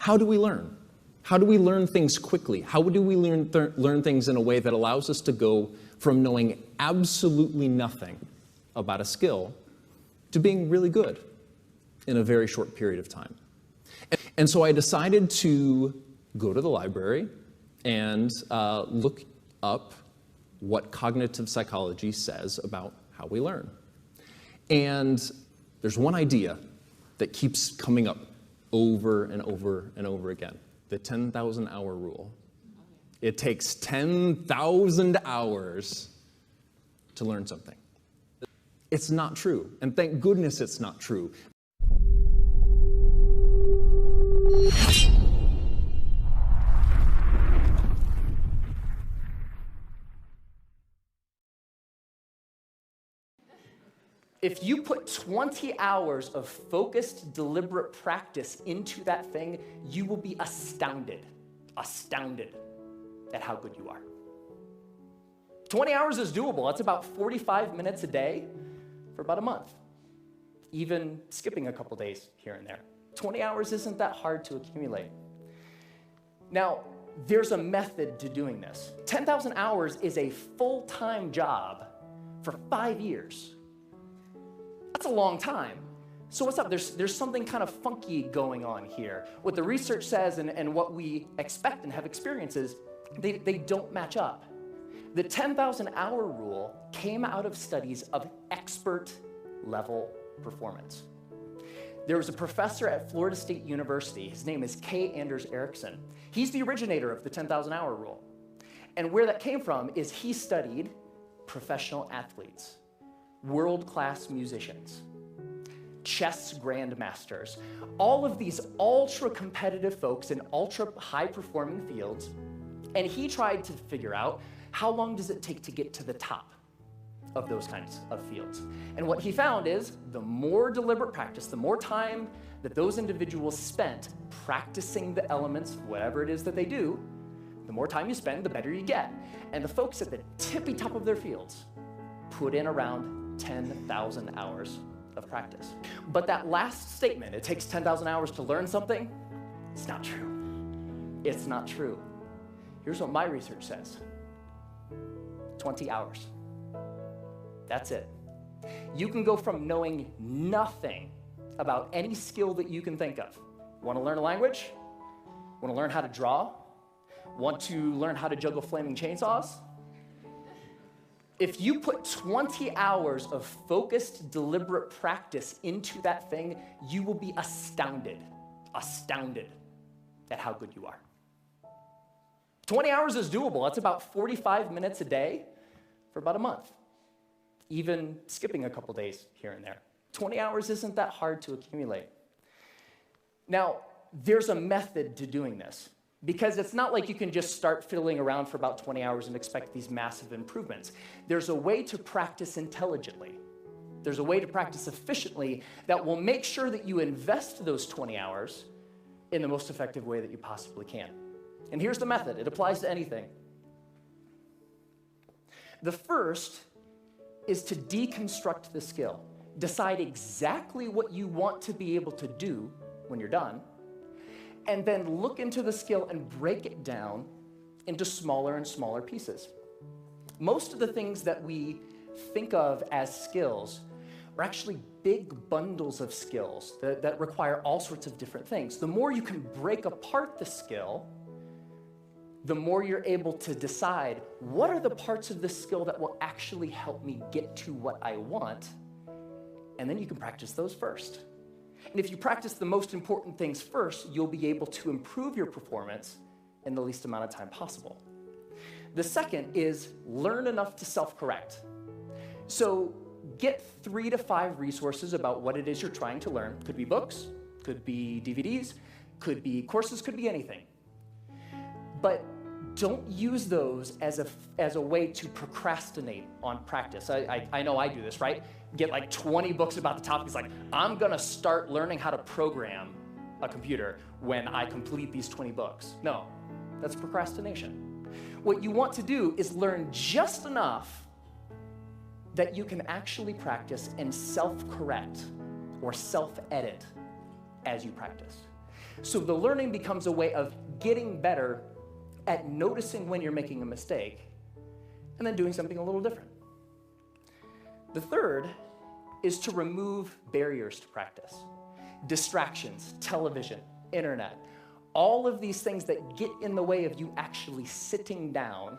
How do we learn? How do we learn things quickly? How do we learn things in a way that allows us to go from knowing absolutely nothing about a skill to being really good in a very short period of time? And so I decided to go to the library and look up what cognitive psychology says about how we learn. And there's one idea that keeps coming up over and over and over again: the 10,000 hour rule. It takes 10,000 hours to learn something. It's not true, and thank goodness it's not true. If you put 20 hours of focused, deliberate practice into that thing, you will be astounded at how good you are. 20 hours is doable. That's about 45 minutes a day for about a month, even skipping a couple days here and there. 20 hours isn't that hard to accumulate. Now, there's a method to doing this. 10,000 hours is a full-time job for 5 years. That's a long time. So what's up? There's something kind of funky going on here. What the research says and what we expect and have experiences, they don't match up. The 10,000 hour rule came out of studies of expert level performance. There was a professor at Florida State University. His name is K. Anders Ericsson. He's the originator of the 10,000 hour rule. And where that came from is he studied professional athletes, world-class musicians, chess grandmasters, all of these ultra-competitive folks in ultra-high-performing fields, and he tried to figure out how long does it take to get to the top of those kinds of fields. And what he found is the more deliberate practice, the more time that those individuals spent practicing the elements, whatever it is that they do, the more time you spend, the better you get. And the folks at the tippy top of their fields put in around 10,000 hours of practice. But that last statement, it takes 10,000 hours to learn something, it's not true. It's not true. Here's what my research says. 20 hours. That's it. You can go from knowing nothing about any skill that you can think of. Want to learn a language? Want to learn how to draw? Want to learn how to juggle flaming chainsaws? If you put 20 hours of focused, deliberate practice into that thing, you will be astounded at how good you are. 20 hours is doable. That's about 45 minutes a day for about a month, even skipping a couple days here and there. 20 hours isn't that hard to accumulate. Now, there's a method to doing this, because it's not like you can just start fiddling around for about 20 hours and expect these massive improvements. There's a way to practice intelligently. There's a way to practice efficiently that will make sure that you invest those 20 hours in the most effective way that you possibly can. And here's the method. It applies to anything. The first is to deconstruct the skill. Decide exactly what you want to be able to do when you're done, and then look into the skill and break it down into smaller and smaller pieces. Most of the things that we think of as skills are actually big bundles of skills that require all sorts of different things. The more you can break apart the skill, the more you're able to decide what are the parts of the skill that will actually help me get to what I want, and then you can practice those first. And if you practice the most important things first, you'll be able to improve your performance in the least amount of time possible. The second is learn enough to self-correct. So get 3 to 5 resources about what it is you're trying to learn. Could be books, could be DVDs, could be courses, could be anything. But don't use those as a way to procrastinate on practice. I know I do this, right? Get like 20 books about the topic. It's like, I'm gonna start learning how to program a computer when I complete these 20 books. No, that's procrastination. What you want to do is learn just enough that you can actually practice and self-correct or self-edit as you practice. So the learning becomes a way of getting better at noticing when you're making a mistake and then doing something a little different. The third is to remove barriers to practice. Distractions, television, internet, all of these things that get in the way of you actually sitting down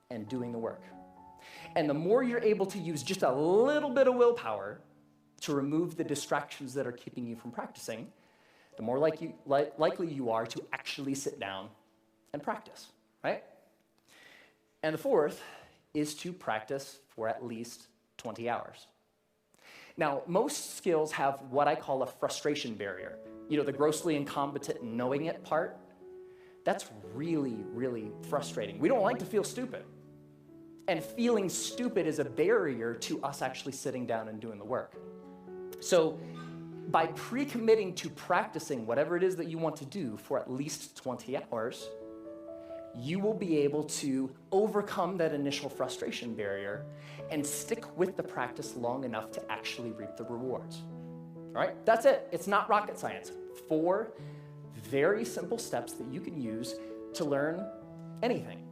and doing the work. And the more you're able to use just a little bit of willpower to remove the distractions that are keeping you from practicing, the more likely you are to actually sit down and practice, right? And the fourth is to practice for at least 20 hours. Now, most skills have what I call a frustration barrier. You know, the grossly incompetent knowing it part. That's really, really frustrating. We don't like to feel stupid. And feeling stupid is a barrier to us actually sitting down and doing the work. So by pre-committing to practicing whatever it is that you want to do for at least 20 hours, you will be able to overcome that initial frustration barrier and stick with the practice long enough to actually reap the rewards. All right, that's it. It's not rocket science. 4 very simple steps that you can use to learn anything.